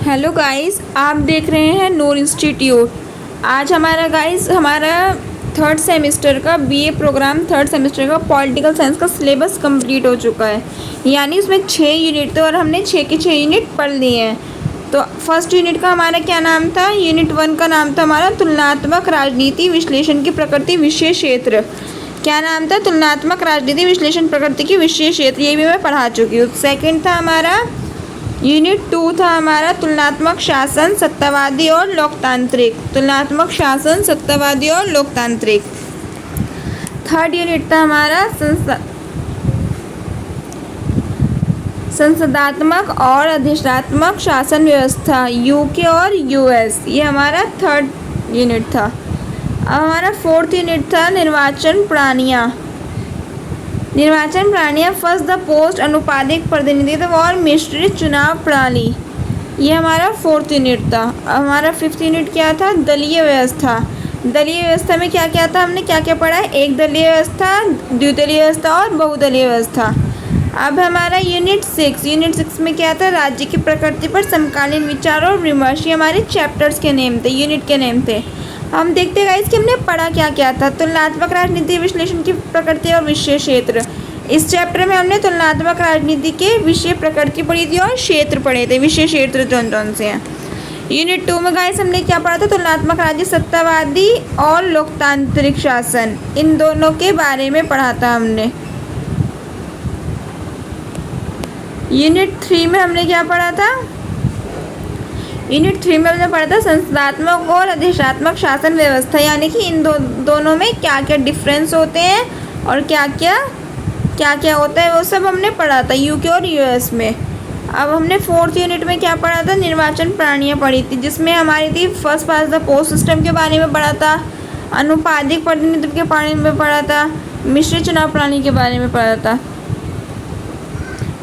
Hello guys, आप देख रहे हैं नूर इंस्टीट्यूट। आज हमारा थर्ड सेमेस्टर का बीए प्रोग्राम थर्ड सेमेस्टर का पॉलिटिकल साइंस का सिलेबस कंप्लीट हो चुका है। यानी उसमें 6 यूनिट थे और हमने 6 के 6 यूनिट पढ़ लिए हैं। तो फर्स्ट यूनिट का हमारा क्या नाम था? यूनिट 1 का नाम था हमारा तुलनात्मक राजनीति विश्लेषण की प्रकृति विषय क्षेत्र। क्या नाम था? तुलनात्मक राजनीति विश्लेषण प्रकृति की विषय क्षेत्र। ये भी मैं पढ़ा चुकी हूँ। सेकेंड था हमारा यूनिट 2 था हमारा तुलनात्मक शासन सत्तावादी और लोकतांत्रिक। तुलनात्मक शासन सत्तावादी और लोकतांत्रिक। थर्ड यूनिट था हमारा संसदात्मक और अधिष्ठात्मक शासन व्यवस्था यूके और यूएस। ये हमारा थर्ड यूनिट था। अब हमारा फोर्थ यूनिट था निर्वाचन प्रणालियाँ। फर्स्ट द पोस्ट अनुपातिक प्रतिनिधित्व और मिश्रित चुनाव प्रणाली। ये हमारा फोर्थ यूनिट था। अब हमारा फिफ्थ यूनिट क्या था? दलीय व्यवस्था। दलीय व्यवस्था में क्या क्या था? हमने क्या क्या पढ़ा है? एक दलीय व्यवस्था, द्विदलीय व्यवस्था और बहुदलीय व्यवस्था। अब हमारा यूनिट 6 में क्या था? राज्य की प्रकृति पर समकालीन विचार और विमर्श। ये हमारे चैप्टर्स के नेम थे, यूनिट के नेम थे। हम देखते हैं गाइस कि हमने पढ़ा क्या क्या था। तुलनात्मक राजनीति विश्लेषण की प्रकृति और विषय क्षेत्र। इस चैप्टर में हमने तुलनात्मक राजनीति के विषय प्रकृति पढ़ी थी और क्षेत्र पढ़े थे, विषय क्षेत्र कौन से हैं। यूनिट 2 में गाइस हमने क्या पढ़ा था? तुलनात्मक राज्य सत्तावादी और लोकतांत्रिक शासन, इन दोनों के बारे में पढ़ा था हमने। यूनिट 3 में हमने क्या पढ़ा था? यूनिट 3 में हमने पढ़ा था संसदात्मक और अधिष्ठात्मक शासन व्यवस्था। यानी कि इन दोनों में क्या क्या डिफरेंस होते हैं और क्या क्या होता है, वो सब हमने पढ़ा था यूके और यूएस में। अब हमने फोर्थ यूनिट में क्या पढ़ा था? निर्वाचन प्रणालियाँ पढ़ी थी, जिसमें हमारी थी first pass the post system के बारे में पढ़ा था, अनुपातिक प्रतिनिधित्व के बारे में पढ़ा था, मिश्रित चुनाव प्रणाली के बारे में पढ़ा था।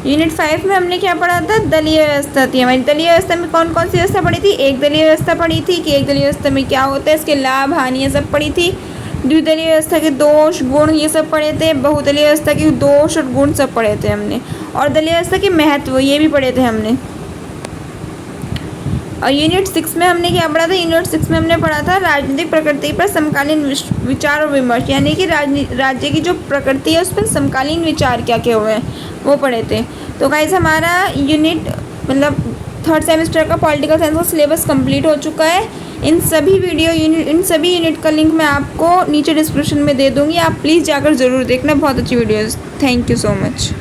यूनिट 5 में हमने क्या पढ़ा था? दलीय व्यवस्था थी हमारी। दलीय व्यवस्था में कौन कौन सी व्यवस्था पढ़ी थी? एक दलीय व्यवस्था पढ़ी थी कि एक दलीय व्यवस्था में क्या होता है, इसके लाभ हानि सब पढ़ी थी। द्विदलीय व्यवस्था के दोष गुण ये सब पढ़े थे। बहुदलीय व्यवस्था के दोष और गुण सब पढ़े थे हमने। और दलीय व्यवस्था के महत्व ये भी पढ़े थे हमने। और यूनिट 6 में हमने क्या पढ़ा था? यूनिट 6 में हमने पढ़ा था राजनीतिक प्रकृति पर समकालीन विचार और विमर्श। यानी कि राज्य की जो प्रकृति है उस पर समकालीन विचार क्या क्या हुए हैं वो पढ़े थे। तो गाइस हमारा यूनिट थर्ड सेमेस्टर का पॉलिटिकल साइंस का सिलेबस कंप्लीट हो चुका है। इन सभी यूनिट का लिंक मैं आपको नीचे डिस्क्रिप्शन में दे दूँगी। आप प्लीज़ जाकर ज़रूर देखना, बहुत अच्छी videos. Thank you so much.